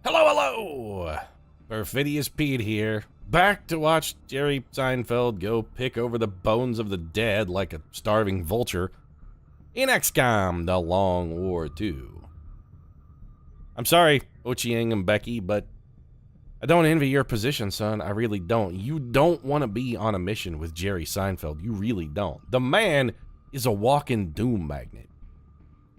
Hello, hello! Perfidious Pete here, back to watch Jerry Seinfeld go pick over the bones of the dead like a starving vulture in XCOM, The Long War 2. I'm sorry, Ochieng and Becky, but I don't envy your position, son. I really don't. You don't want to be on a mission with Jerry Seinfeld. You really don't. The man is a walking doom magnet.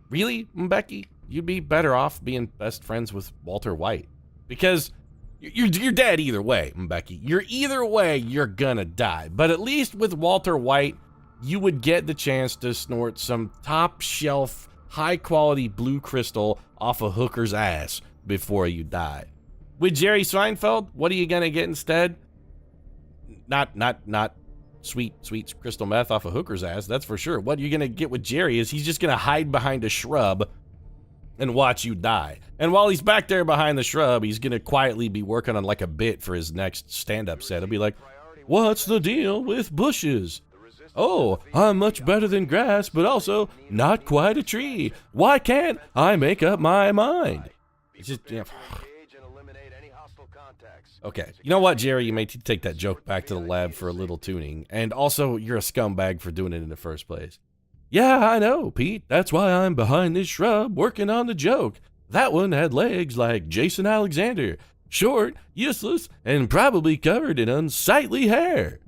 Really, Becky? You'd be better off being best friends with Walter White. Because you're dead either way, Becky. Either way, you're gonna die. But at least with Walter White, you would get the chance to snort some top-shelf, high-quality blue crystal off a hooker's ass before you die. With Jerry Seinfeld, what are you gonna get instead? Not sweet crystal meth off a hooker's ass, that's for sure. What you're gonna get with Jerry is he's just gonna hide behind a shrub and watch you die. And while he's back there behind the shrub, he's gonna quietly be working on like a bit for his next stand-up set. He'll be like, "What's the deal with bushes? Oh, I'm much better than grass, but also not quite a tree. Why can't I make up my mind?" It's just, you know. Okay, you know what, Jerry? You may take that joke back to the lab for a little tuning. And also, you're a scumbag for doing it in the first place. Yeah, I know, Pete. That's why I'm behind this shrub working on the joke. That one had legs like Jason Alexander. Short, useless, and probably covered in unsightly hair.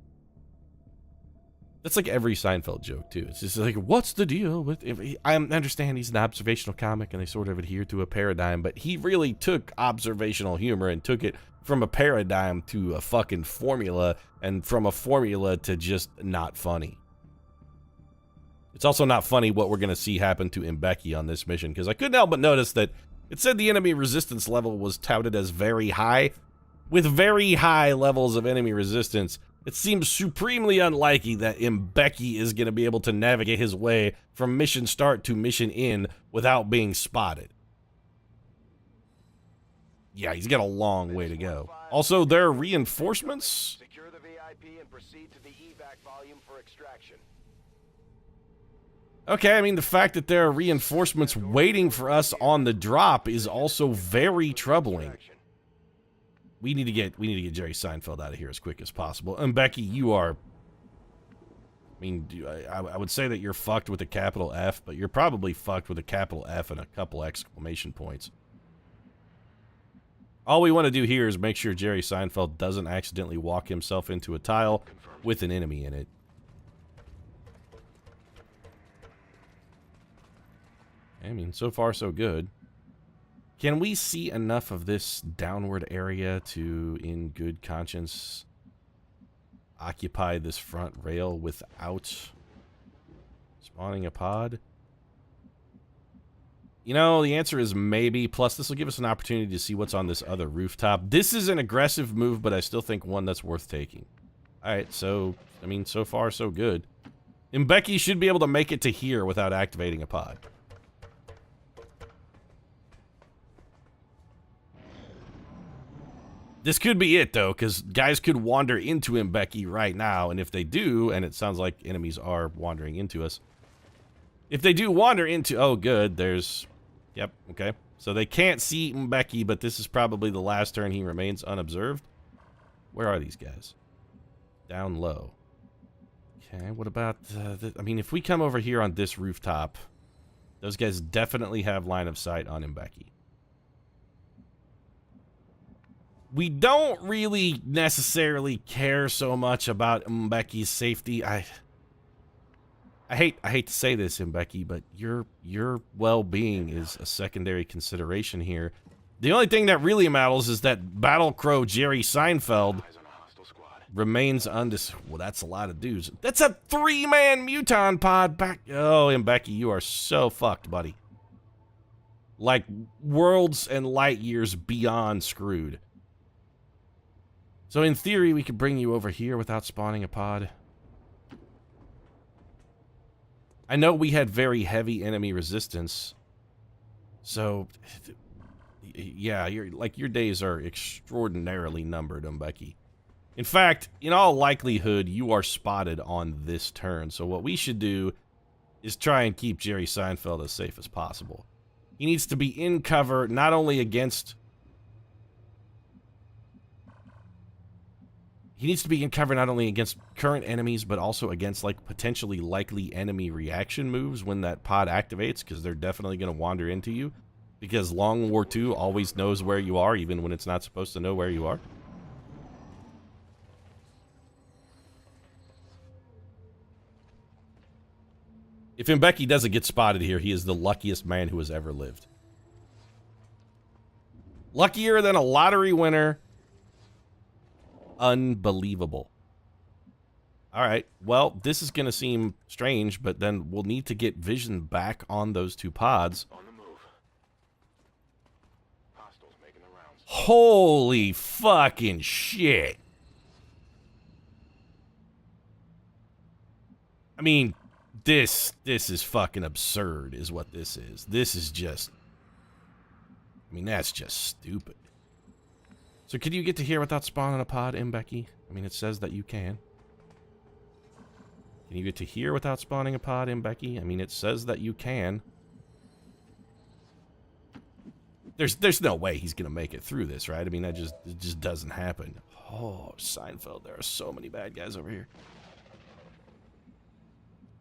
That's like every Seinfeld joke, too. It's just like, what's the deal with... I understand he's an observational comic and they sort of adhere to a paradigm, but he really took observational humor and took it from a paradigm to a fucking formula, and from a formula to just not funny. It's also not funny what we're going to see happen to Becky on this mission, because I couldn't help but notice that it said the enemy resistance level was touted as very high. With very high levels of enemy resistance, it seems supremely unlikely that Becky is going to be able to navigate his way from mission start to mission end without being spotted. Yeah, he's got a long way to go. Also, there are reinforcements. Secure the VIP and proceed to the evac volume for extraction. Okay, I mean, the fact that there are reinforcements waiting for us on the drop is also very troubling. We need to get Jerry Seinfeld out of here as quick as possible. And Becky, you are... I mean, I would say that you're fucked with a capital F, but you're probably fucked with a capital F and a couple exclamation points. All we want to do here is make sure Jerry Seinfeld doesn't accidentally walk himself into a tile with an enemy in it. I mean, so far so good. Can we see enough of this downward area to, in good conscience, occupy this front rail without spawning a pod? You know, the answer is maybe. Plus, this will give us an opportunity to see what's on this other rooftop. This is an aggressive move, but I still think one that's worth taking. Alright, so, I mean, so far so good. And Becky should be able to make it to here without activating a pod. This could be it, though, because guys could wander into Becky right now, and if they do, and it sounds like enemies are wandering into us, if they do wander into... Oh, good, there's... Yep, okay. So they can't see Becky, but this is probably the last turn he remains unobserved. Where are these guys? Down low. Okay, what about... I mean, if we come over here on this rooftop, those guys definitely have line of sight on Becky. We don't really necessarily care so much about Becky's safety. I hate to say this, Becky, but your well-being is a secondary consideration here. The only thing that really matters is that Battle Crow Jerry Seinfeld remains Well, that's a lot of dudes. That's a 3-man Muton pod back. Oh, Becky, you are so fucked, buddy. Like worlds and light years beyond screwed. So in theory, we could bring you over here without spawning a pod. I know we had very heavy enemy resistance. So, yeah, your days are extraordinarily numbered, Becky. In fact, in all likelihood, you are spotted on this turn. So what we should do is try and keep Jerry Seinfeld as safe as possible. He needs to be in cover, not only against he needs to be in cover not only against current enemies, but also against, like, potentially likely enemy reaction moves when that pod activates, because they're definitely going to wander into you. Because Long War II always knows where you are, even when it's not supposed to know where you are. If Becky doesn't get spotted here, he is the luckiest man who has ever lived. Luckier than a lottery winner. Unbelievable. Alright, well, this is going to seem strange, but then we'll need to get vision back on those two pods. On the move. Hostiles making the rounds. Holy fucking shit. I mean, this is fucking absurd, is what this is. This is just... I mean, that's just stupid. So could you get to here without spawning a pod in, Becky? I mean, it says that you can. Can you get to here without spawning a pod in, Becky? I mean, it says that you can. There's no way he's gonna make it through this, right? I mean, it just doesn't happen. Oh, Seinfeld, there are so many bad guys over here.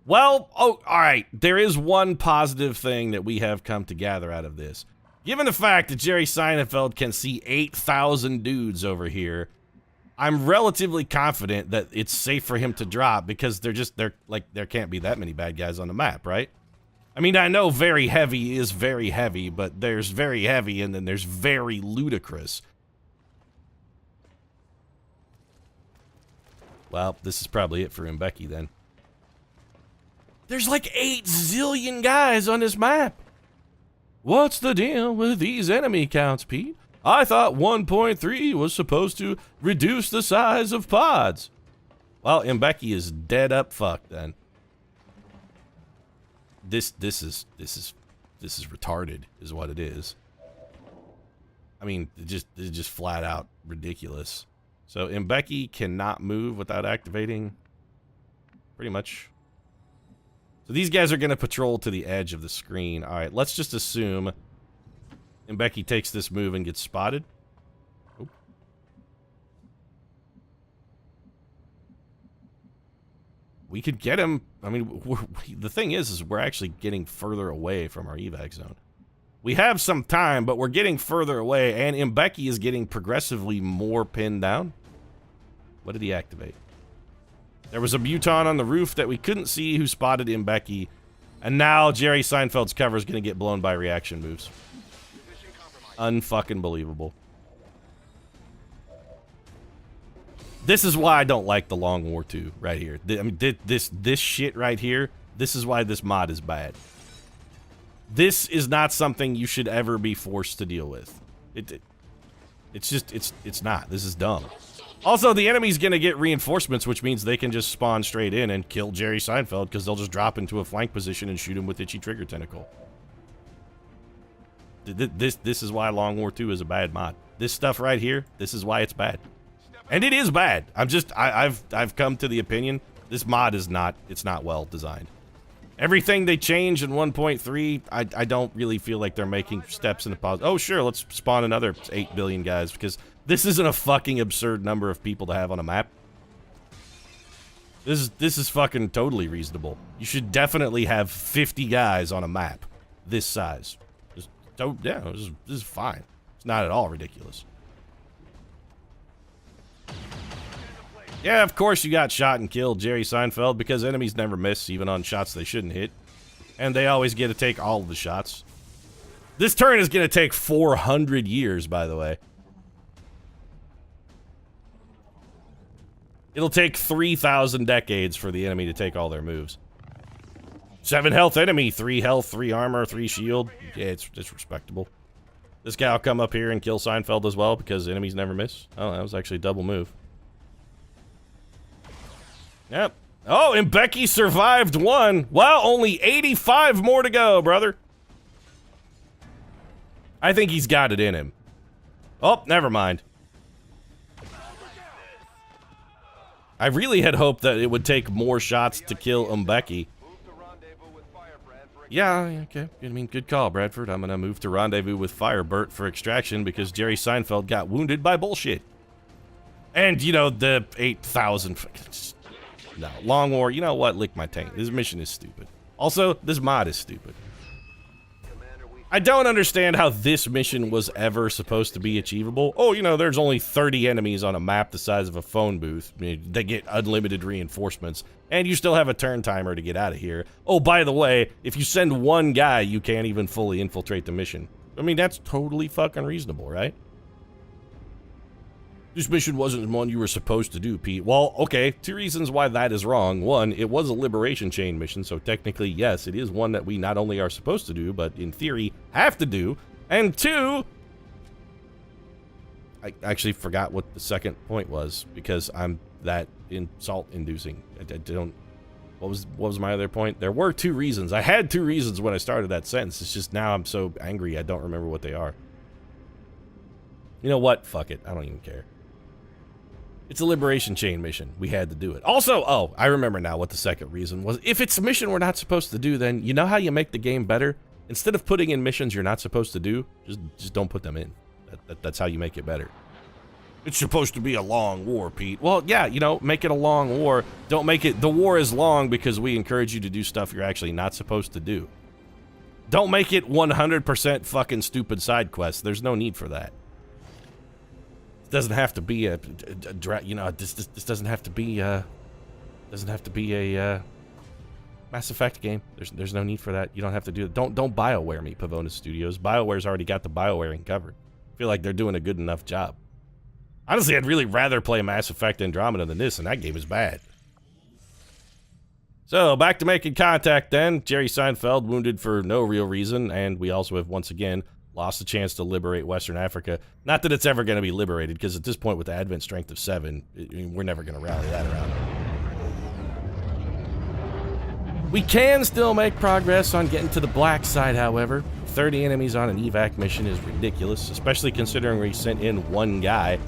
Well, oh, all right. There is one positive thing that we have come to gather out of this. Given the fact that Jerry Seinfeld can see 8,000 dudes over here, I'm relatively confident that it's safe for him to drop because there can't be that many bad guys on the map, right? I mean, I know very heavy is very heavy, but there's very heavy and then there's very ludicrous. Well, this is probably it for Becky then. There's like 8 zillion guys on this map. What's the deal with these enemy counts, Pete? I thought 1.3 was supposed to reduce the size of pods. Well, Becky is dead up fucked then. This is retarded, is what it is. I mean, it's just flat out ridiculous. So Becky cannot move without activating. Pretty much. So these guys are going to patrol to the edge of the screen. All right, let's just assume Becky takes this move and gets spotted. Oop. We could get him. I mean, the thing is we're actually getting further away from our evac zone. We have some time, but we're getting further away, and Becky is getting progressively more pinned down. What did he activate? There was a Buton on the roof that we couldn't see who spotted Becky, and now Jerry Seinfeld's cover is going to get blown by reaction moves. Unfucking believable. This is why I don't like the Long War II right here. I mean, this shit right here, this is why this mod is bad. This is not something you should ever be forced to deal with. It's not. This is dumb. Also, the enemy's gonna get reinforcements, which means they can just spawn straight in and kill Jerry Seinfeld because they'll just drop into a flank position and shoot him with Itchy Trigger Tentacle. This is why Long War II is a bad mod. This stuff right here, this is why it's bad. And it is bad. I've come to the opinion this mod is not, it's not well designed. Everything they change in 1.3, I don't really feel like they're making steps in the positive. Oh, sure, let's spawn another 8 billion guys because this isn't a fucking absurd number of people to have on a map. This is fucking totally reasonable. You should definitely have 50 guys on a map this size. Just don't, yeah, this is fine. It's not at all ridiculous. Yeah, of course you got shot and killed, Jerry Seinfeld, because enemies never miss, even on shots they shouldn't hit. And they always get to take all of the shots. This turn is going to take 400 years, by the way. It'll take 3,000 decades for the enemy to take all their moves. 7 health enemy, 3 health, 3 armor, 3 shield. Yeah, it's respectable. This guy will come up here and kill Seinfeld as well, because enemies never miss. Oh, that was actually a double move. Yep. Oh, and Becky survived 1. Well, only 85 more to go, brother. I think he's got it in him. Oh, never mind. I really had hoped that it would take more shots to kill Becky. Yeah, okay. I mean, good call, Bradford. I'm gonna move to rendezvous with Firebert for extraction because Jerry Seinfeld got wounded by bullshit. And, you know, the 8,000... No, Long War, you know what? Lick my taint. This mission is stupid. Also, this mod is stupid. I don't understand how this mission was ever supposed to be achievable. Oh, you know, there's only 30 enemies on a map the size of a phone booth. I mean, they get unlimited reinforcements, and you still have a turn timer to get out of here. Oh, by the way, if you send one guy, you can't even fully infiltrate the mission. I mean, that's totally fucking reasonable, right? This mission wasn't one you were supposed to do, Pete. Well, okay, 2 reasons why that is wrong. 1, it was a Liberation Chain mission, so technically, yes, it is one that we not only are supposed to do, but in theory, have to do. And 2, I actually forgot what the second point was, because I'm that insult-inducing. I don't... What was my other point? There were 2 reasons. I had 2 reasons when I started that sentence. It's just now I'm so angry I don't remember what they are. You know what? Fuck it. I don't even care. It's a Liberation Chain mission. We had to do it. Also, oh, I remember now what the second reason was. If it's a mission we're not supposed to do, then you know how you make the game better? Instead of putting in missions you're not supposed to do, just don't put them in. That's how you make it better. It's supposed to be a long war, Pete. Well, yeah, you know, make it a long war. Don't make it... The war is long because we encourage you to do stuff you're actually not supposed to do. Don't make it 100% fucking stupid side quests. There's no need for that. Doesn't have to be a you know, this doesn't have to be a Mass Effect game. There's no need for that. You don't have to do it. Don't BioWare me, Pavonis Studios. BioWare's already got the BioWaring covered. I feel like they're doing a good enough job. Honestly, I'd really rather play Mass Effect Andromeda than this, and that game is bad. So, back to making contact then. Jerry Seinfeld wounded for no real reason, and we also have once again lost the chance to liberate Western Africa. Not that it's ever going to be liberated, because at this point with the advent strength of 7, we're never going to rally that around. We can still make progress on getting to the black side, however. 30 enemies on an evac mission is ridiculous, especially considering we sent in 1 guy.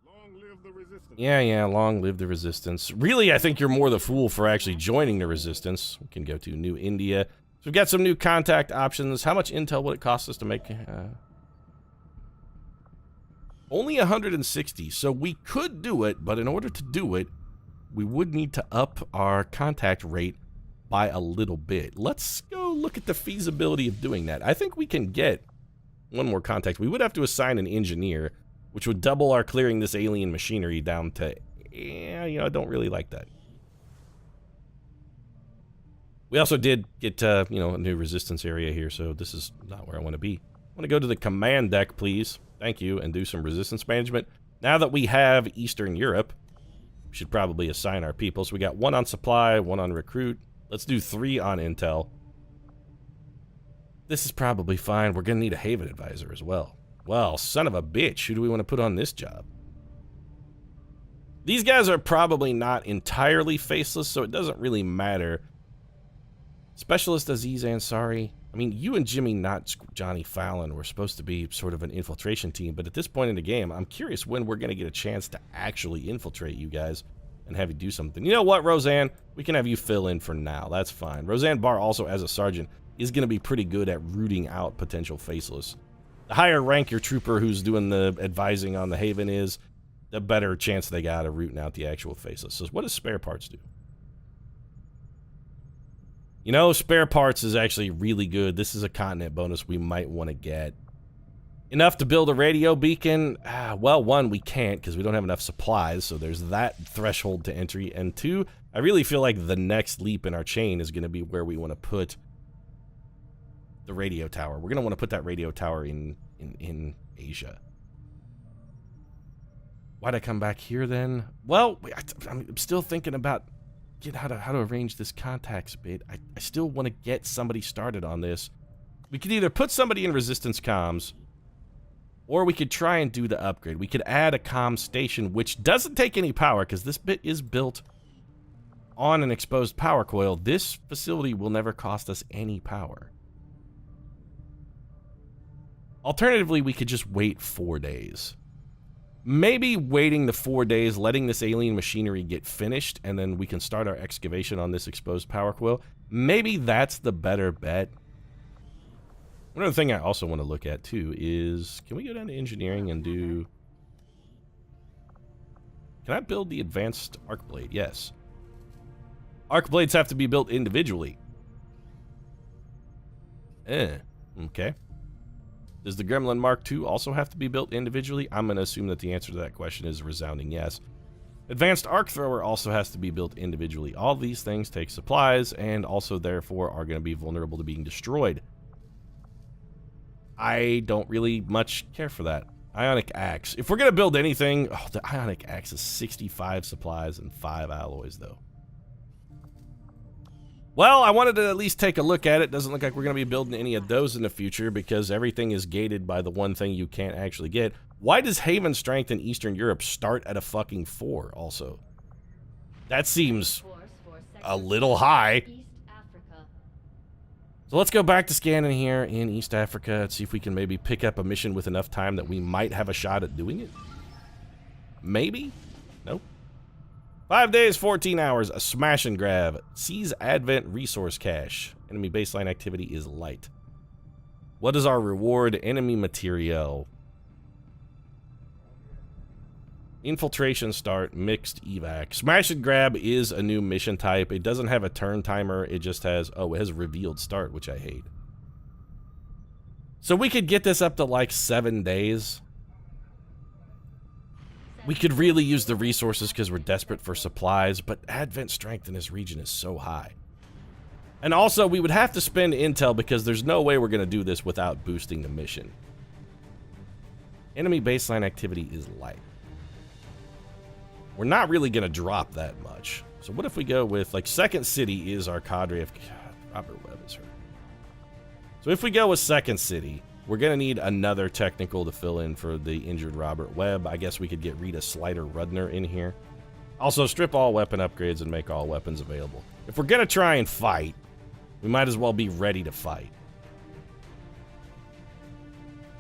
Long live the resistance. Yeah, long live the resistance. Really, I think you're more the fool for actually joining the resistance. We can go to New India. So we've got some new contact options. How much intel would it cost us to make? Only 160, so we could do it, but in order to do it, we would need to up our contact rate by a little bit. Let's go look at the feasibility of doing that. I think we can get 1 more contact. We would have to assign an engineer, which would double our clearing this alien machinery down to, yeah, you know, I don't really like that. We also did get, you know, a new resistance area here, so this is not where I want to be. I want to go to the command deck, please. Thank you, and do some resistance management. Now that we have Eastern Europe, we should probably assign our people. So we got 1 on supply, 1 on recruit. Let's do 3 on intel. This is probably fine. We're going to need a Haven advisor as well. Well, son of a bitch, who do we want to put on this job? These guys are probably not entirely faceless, so it doesn't really matter. Specialist Aziz Ansari. I mean, you and Jimmy, not Johnny Fallon, were supposed to be sort of an infiltration team, but at this point in the game, I'm curious when we're going to get a chance to actually infiltrate you guys and have you do something. You know what, Roseanne? We can have you fill in for now. That's fine. Roseanne Barr, also as a sergeant, is going to be pretty good at rooting out potential faceless. The higher rank your trooper who's doing the advising on the Haven is, the better chance they got of rooting out the actual faceless. So what does spare parts do? You know, spare parts is actually really good. This is a continent bonus we might want to get. Enough to build a radio beacon? Well, 1, we can't because we don't have enough supplies, so there's that threshold to entry. And 2, I really feel like the next leap in our chain is going to be where we want to put the radio tower. We're going to want to put that radio tower in Asia. Why'd I come back here then? Well, I'm still thinking about how to arrange this contacts bit. I still want to get somebody started on this. We could either put somebody in resistance comms, or we could try and do the upgrade. We could add a comm station, which doesn't take any power, because this bit is built on an exposed power coil. This facility will never cost us any power. Alternatively, we could just wait 4 days. Maybe waiting the 4 days, letting this alien machinery get finished, and then we can start our excavation on this exposed power coil. Maybe that's the better bet. One other thing I also want to look at, too, is... Can we go down to engineering and do... Can I build the advanced arc blade? Yes. Arc blades have to be built individually. Okay. Does the Gremlin Mark II also have to be built individually? I'm going to assume that the answer to that question is a resounding yes. Advanced arc thrower also has to be built individually. All these things take supplies and also therefore are going to be vulnerable to being destroyed. I don't really much care for that. Ionic axe. If we're going to build anything, oh, the ionic axe is 65 supplies and 5 alloys though. Well, I wanted to at least take a look at it. Doesn't look like we're going to be building any of those in the future because everything is gated by the one thing you can't actually get. Why does Haven Strength in Eastern Europe start at a fucking 4 also? That seems a little high. So let's go back to scanning here in East Africa and see if we can maybe pick up a mission with enough time that we might have a shot at doing it. Maybe? Nope. 5 days, 14 hours, a smash and grab. Seize Advent resource cache. Enemy baseline activity is light. What is our reward? Enemy material. Infiltration start, mixed evac. Smash and grab is a new mission type. It doesn't have a turn timer. It just has, oh, it has revealed start, which I hate. So we could get this up to like 7 days. We could really use the resources because we're desperate for supplies, but Advent strength in this region is so high. And also, we would have to spend intel because there's no way we're going to do this without boosting the mission. Enemy baseline activity is light. We're not really going to drop that much. So what if we go with, like, Second City is our cadre of... God, Robert Webb is her. So if we go with Second City... We're going to need another technical to fill in for the injured Robert Webb. I guess we could get Rita Slider-Rudner in here. Also, strip all weapon upgrades and make all weapons available. If we're going to try and fight, we might as well be ready to fight.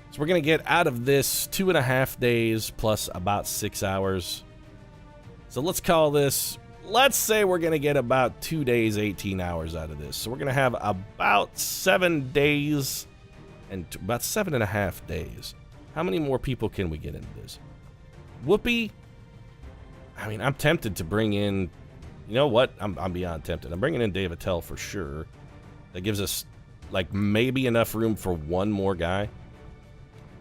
So we're going to get out of this 2.5 days plus about 6 hours. So let's call this... Let's say we're going to get about 2 days, 18 hours out of this. So we're going to have about 7 days... and about 7.5 days. How many more people can we get into this? Whoopi. I mean, I'm tempted to bring in... You know what? I'm beyond tempted. I'm bringing in Dave Attell for sure. That gives us, like, maybe enough room for one more guy.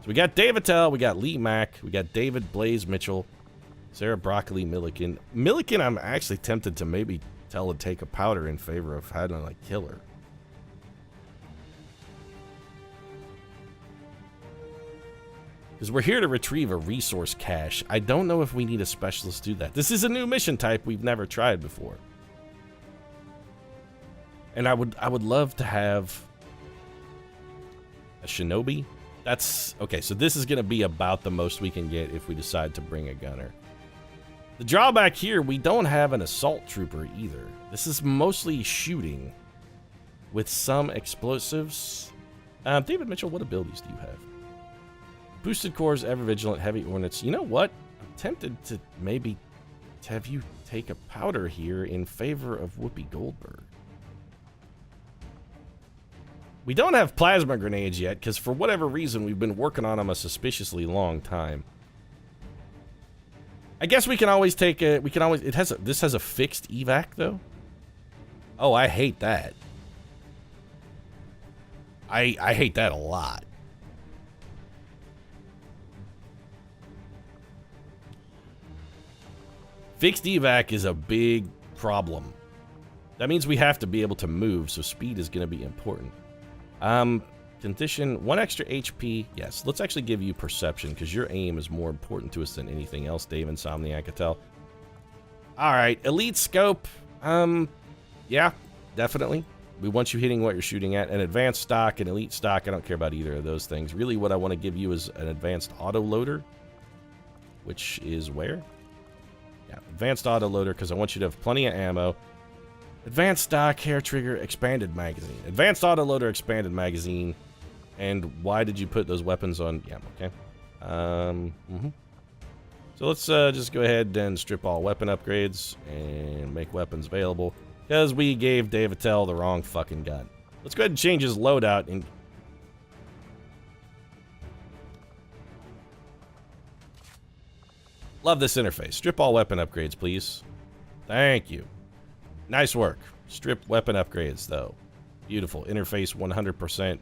So we got Dave Attell, we got Lee Mack, we got David Blaze Mitchell, Sarah Broccoli Milliken. Milliken, I'm actually tempted to maybe tell to take a powder in favor of having, like, kill her. Because we're here to retrieve a resource cache. I don't know if we need a specialist to do that. This is a new mission type we've never tried before. And I would love to have a shinobi. That's okay, so this is gonna be about the most we can get if we decide to bring a gunner. The drawback here, we don't have an assault trooper either. This is mostly shooting with some explosives. David Mitchell, what abilities do you have? Boosted cores, ever vigilant, heavy ordnance. You know what? I'm tempted to maybe have you take a powder here in favor of Whoopi Goldberg. We don't have plasma grenades yet because for whatever reason we've been working on them a suspiciously long time. I guess we can always take a. We can always. It has. This has a fixed evac though. Oh, I hate that. I hate that a lot. Fixed evac is a big problem. That means we have to be able to move, so speed is going to be important. Condition, 1 extra HP. Yes, let's actually give you perception, because your aim is more important to us than anything else, Dave Insomniac, I can tell. Alright, elite scope. Yeah, definitely. We want you hitting what you're shooting at. An advanced stock, an elite stock, I don't care about either of those things. Really, what I want to give you is an advanced autoloader, which is where? Yeah, advanced autoloader, because I want you to have plenty of ammo. Advanced stock, hair trigger, expanded magazine. Advanced autoloader, expanded magazine. And why did you put those weapons on? Yeah, okay. So let's just go ahead and strip all weapon upgrades and make weapons available. Because we gave Dave Attell the wrong fucking gun. Let's go ahead and change his loadout and... Love this interface. Strip all weapon upgrades, please. Thank you. Nice work. Strip weapon upgrades, though. Beautiful. Interface 100%.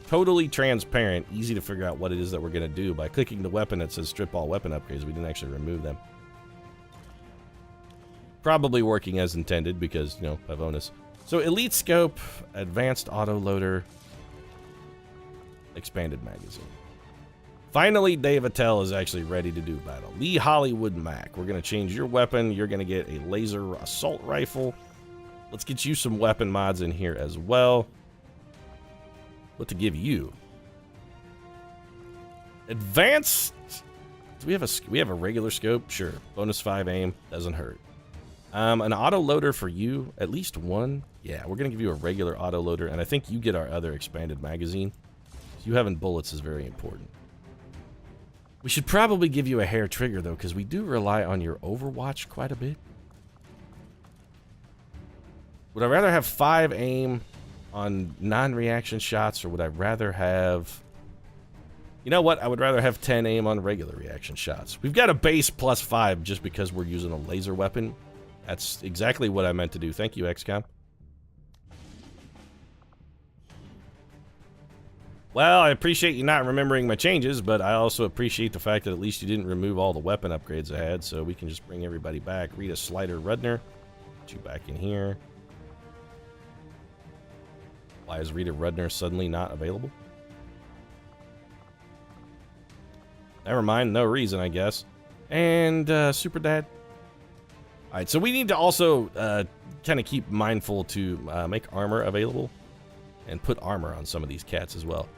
Totally transparent. Easy to figure out what it is that we're going to do. By clicking the weapon that says strip all weapon upgrades, we didn't actually remove them. Probably working as intended because, you know, Pavonis. So, elite scope, advanced autoloader, expanded magazine. Finally, Dave Attell is actually ready to do battle. Lee Hollywood Mac. We're going to change your weapon. You're going to get a laser assault rifle. Let's get you some weapon mods in here as well. What to give you? Advanced. Do we have a regular scope? Sure. Bonus 5 aim. Doesn't hurt. An autoloader for you. At least one. Yeah, we're going to give you a regular autoloader. And I think you get our other expanded magazine. You having bullets is very important. We should probably give you a hair trigger, though, because we do rely on your Overwatch quite a bit. Would I rather have 5 aim on non-reaction shots, or would I rather have... You know what? I would rather have 10 aim on regular reaction shots. We've got a base plus 5 just because we're using a laser weapon. That's exactly what I meant to do. Thank you, XCOM. Well, I appreciate you not remembering my changes, but I also appreciate the fact that at least you didn't remove all the weapon upgrades I had, so we can just bring everybody back. Rita Slider Rudner, get you back in here. Why is Rita Rudner suddenly not available? Never mind, no reason, I guess. And Super Dad. Alright, so we need to also kind of keep mindful to make armor available and put armor on some of these cats as well.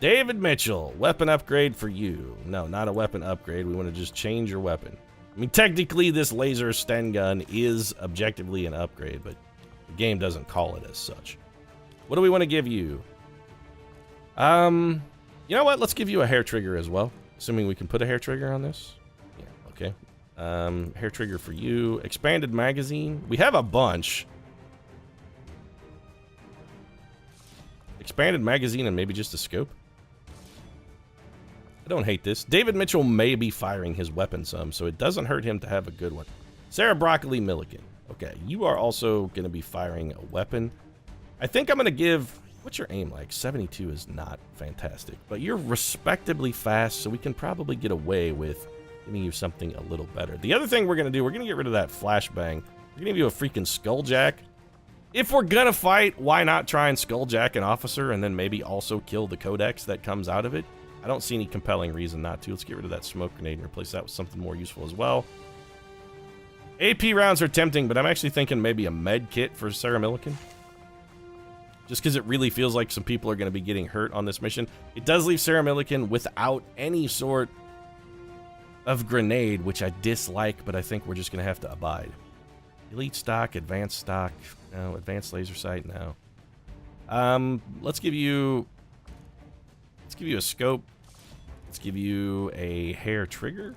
David Mitchell, weapon upgrade for you. No, not a weapon upgrade. We want to just change your weapon. I mean, technically, this laser Sten gun is objectively an upgrade, but the game doesn't call it as such. What do we want to give you? You know what? Let's give you a hair trigger as well. Assuming we can put a hair trigger on this. Yeah, okay. Hair trigger for you. Expanded magazine. We have a bunch. Expanded magazine and maybe just a scope. I don't hate this. David Mitchell may be firing his weapon some, so it doesn't hurt him to have a good one. Sarah Broccoli Milliken. Okay, you are also going to be firing a weapon. I think I'm going to give... What's your aim like? 72 is not fantastic, but you're respectably fast, so we can probably get away with giving you something a little better. The other thing we're going to do, we're going to get rid of that flashbang. We're going to give you a freaking skulljack. If we're going to fight, why not try and skulljack an officer and then maybe also kill the codex that comes out of it? I don't see any compelling reason not to. Let's get rid of that smoke grenade and replace that with something more useful as well. AP rounds are tempting, but I'm actually thinking maybe a med kit for Sarah Milliken. Just because it really feels like some people are going to be getting hurt on this mission. It does leave Sarah Milliken without any sort of grenade, which I dislike, but I think we're just going to have to abide. Elite stock, advanced stock, no. Advanced laser sight, no. Let's give you a scope. Let's give you a hair trigger.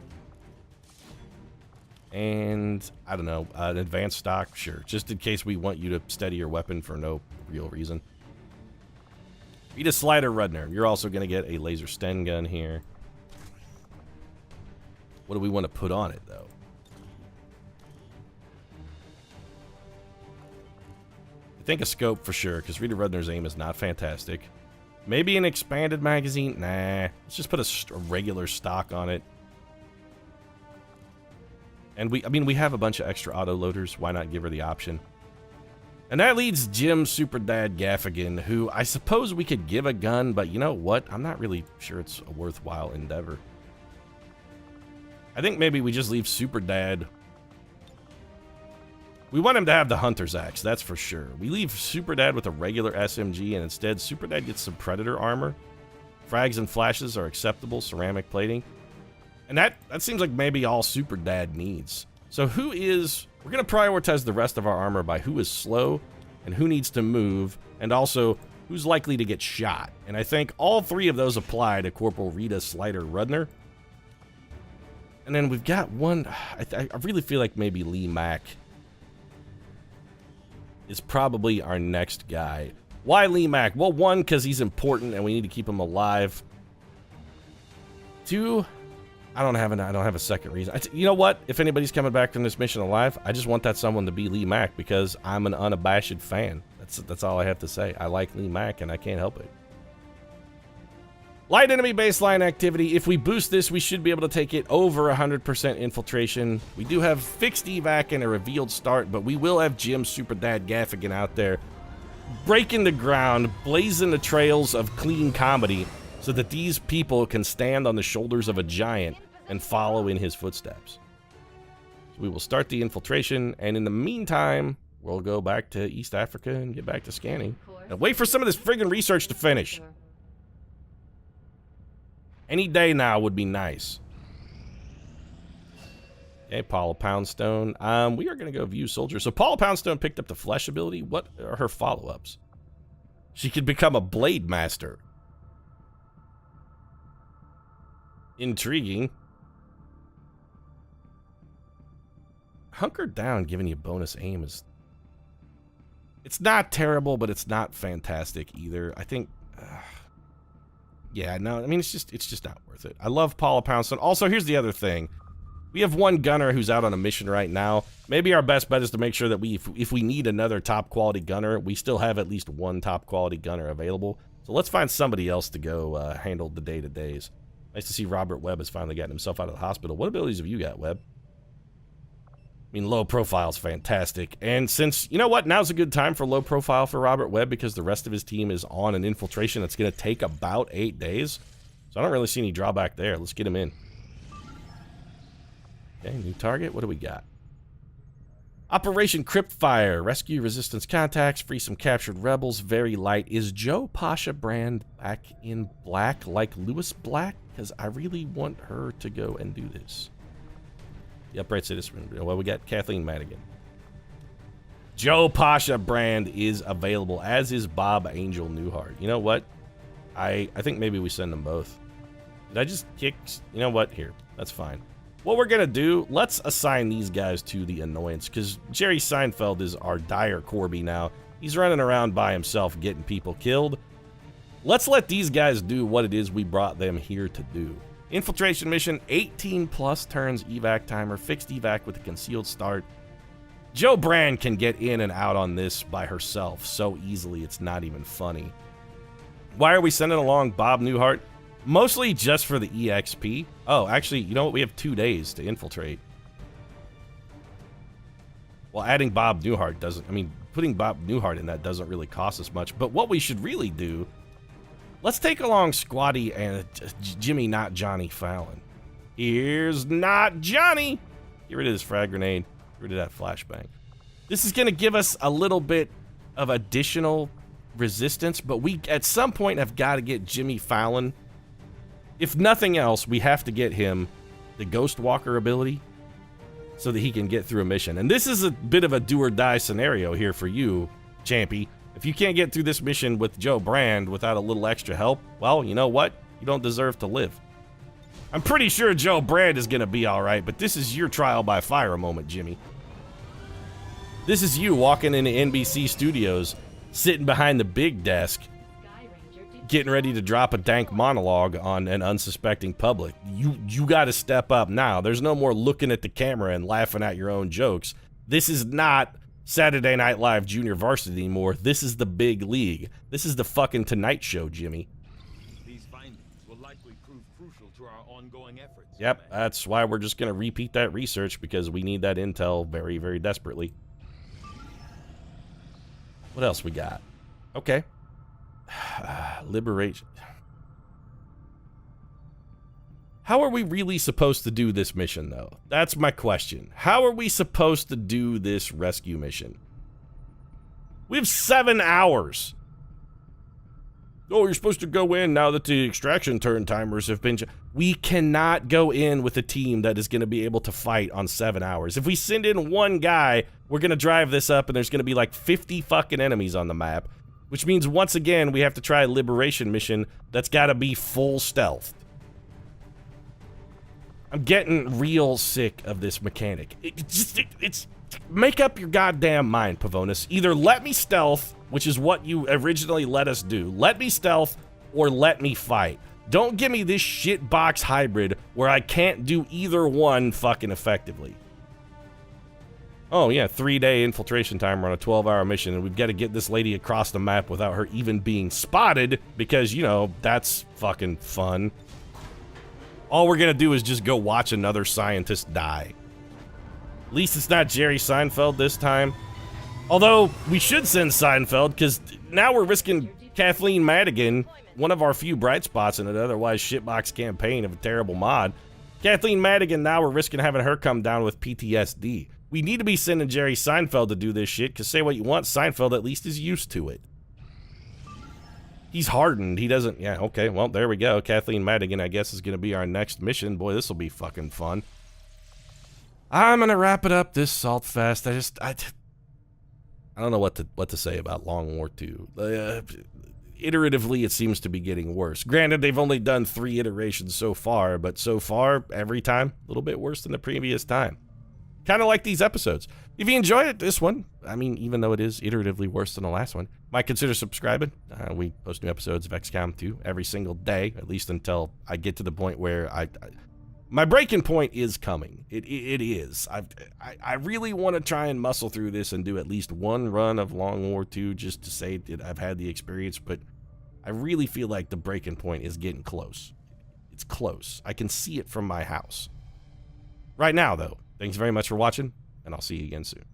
And, I don't know, an advanced stock, sure. Just in case we want you to steady your weapon for no real reason. Rita Slider Rudner. You're also going to get a laser Sten gun here. What do we want to put on it, though? I think a scope for sure, because Rita Rudner's aim is not fantastic. Maybe an expanded magazine? Nah. Let's just put a regular stock on it. And we have a bunch of extra autoloaders. Why not give her the option? And that leads Jim Superdad Gaffigan, who I suppose we could give a gun, but you know what? I'm not really sure it's a worthwhile endeavor. I think maybe we just leave Superdad. We want him to have the Hunter's Axe, that's for sure. We leave Superdad with a regular SMG, and instead Superdad gets some Predator armor. Frags and flashes are acceptable, ceramic plating. And that seems like maybe all Superdad needs. So who is... We're going to prioritize the rest of our armor by who is slow and who needs to move, and also who's likely to get shot. And I think all three of those apply to Corporal Rita Slider Rudner. And then we've got one... I really feel like maybe Lee Mack is probably our next guy. Why Lee Mack? Well, one, because he's important and we need to keep him alive. Two... I don't have a second reason. You know what? If anybody's coming back from this mission alive, I just want that someone to be Lee Mack because I'm an unabashed fan. That's all I have to say. I like Lee Mack and I can't help it. Light enemy baseline activity. If we boost this, we should be able to take it over 100% infiltration. We do have fixed evac and a revealed start, but we will have Jim Super Dad Gaffigan out there breaking the ground, blazing the trails of clean comedy so that these people can stand on the shoulders of a giant and follow in his footsteps. So we will start the infiltration, and in the meantime, we'll go back to East Africa and get back to scanning. And wait for some of this friggin' research to finish. Any day now would be nice. Okay, Paula Poundstone. We are going to go view soldier. So Paula Poundstone picked up the flesh ability. What are her follow-ups? She could become a blade master. Intriguing. Hunker down, giving you bonus aim is... It's not terrible, but it's not fantastic either. I think... yeah, no, I mean, it's just not worth it. I love Paula Poundstone. Also, here's the other thing. We have one gunner who's out on a mission right now. Maybe our best bet is to make sure that if we need another top-quality gunner, we still have at least one top-quality gunner available. So let's find somebody else to go handle the day-to-days. Nice to see Robert Webb has finally gotten himself out of the hospital. What abilities have you got, Webb? I mean, low profile's fantastic. And since, you know what, now's a good time for low profile for Robert Webb because the rest of his team is on an infiltration that's going to take about 8 days. So I don't really see any drawback there. Let's get him in. Okay, new target. What do we got? Operation Cryptfire. Rescue resistance contacts. Free some captured rebels. Very light. Is Joe Pasha Brand back in black like Lewis Black? Because I really want her to go and do this. The upright citizen. Well, we got Kathleen Madigan. Joe Pasha Brand is available, as is Bob Angel Newhart. You know what? I think maybe we send them both. Did I just kick? You know what? Here. That's fine. What we're going to do, let's assign these guys to the annoyance, because Jerry Seinfeld is our dire Corby now. He's running around by himself getting people killed. Let's let these guys do what it is we brought them here to do. Infiltration mission, 18 plus turns evac timer, fixed evac with a concealed start. Joe Brand can get in and out on this by herself so easily it's not even funny. Why are we sending along Bob Newhart? Mostly just for the EXP. Oh, actually, you know what? We have 2 days to infiltrate. Well, adding Bob Newhart doesn't... I mean, putting Bob Newhart in that doesn't really cost us much. But what we should really do... Let's take along Squatty and Jimmy Not Johnny Fallon. Here's Not Johnny! Get rid of this frag grenade. Get rid of that flashbang. This is going to give us a little bit of additional resistance, but we, at some point, have got to get Jimmy Fallon. If nothing else, we have to get him the Ghost Walker ability so that he can get through a mission. And this is a bit of a do-or-die scenario here for you, Champy. If you can't get through this mission with Joe Brand without a little extra help, well, you know what? You don't deserve to live. I'm pretty sure Joe Brand is going to be all right, but this is your trial by fire moment, Jimmy. This is you walking into NBC Studios, sitting behind the big desk, getting ready to drop a dank monologue on an unsuspecting public. You got to step up now. There's no more looking at the camera and laughing at your own jokes. This is not Saturday Night Live Junior Varsity anymore. This is the big league. This is the fucking Tonight Show, Jimmy. These findings will likely prove crucial to our ongoing efforts. Yep, that's why we're just going to repeat that research, because we need that intel very, very desperately. What else we got? Okay. Liberation. How are we really supposed to do this mission, though? That's my question. How are we supposed to do this rescue mission? We have 7 hours. Oh, you're supposed to go in now that the extraction turn timers have been... We cannot go in with a team that is going to be able to fight on 7 hours. If we send in one guy, we're going to drive this up and there's going to be like 50 fucking enemies on the map. Which means, once again, we have to try a liberation mission that's got to be full stealth. I'm getting real sick of this mechanic. It's make up your goddamn mind, Pavonis. Either let me stealth, which is what you originally let us do. Let me stealth, or let me fight. Don't give me this shit box hybrid where I can't do either one fucking effectively. Oh yeah, 3-day infiltration timer on a 12-hour mission, and we've got to get this lady across the map without her even being spotted, because, you know, that's fucking fun. All we're gonna do is just go watch another scientist die. At least it's not Jerry Seinfeld this time. Although, we should send Seinfeld, because now we're risking Kathleen Madigan, one of our few bright spots in an otherwise shitbox campaign of a terrible mod. Kathleen Madigan, now we're risking having her come down with PTSD. We need to be sending Jerry Seinfeld to do this shit, because say what you want, Seinfeld at least is used to it. He's hardened. He doesn't... Yeah, okay, well, there we go. Kathleen Madigan, I guess, is going to be our next mission. Boy, this will be fucking fun. I'm going to wrap it up, this Salt Fest. I don't know what to say about Long War 2. Iteratively, it seems to be getting worse. Granted, they've only done 3 iterations so far, but so far, every time, a little bit worse than the previous time. Kind of like these episodes. If you enjoyed this one, I mean, even though it is iteratively worse than the last one, might consider subscribing. We post new episodes of XCOM 2 every single day, at least until I get to the point where my breaking point is coming. It is. I really want to try and muscle through this and do at least one run of Long War 2 just to say that I've had the experience, but I really feel like the breaking point is getting close. It's close. I can see it from my house. Right now, though, thanks very much for watching, and I'll see you again soon.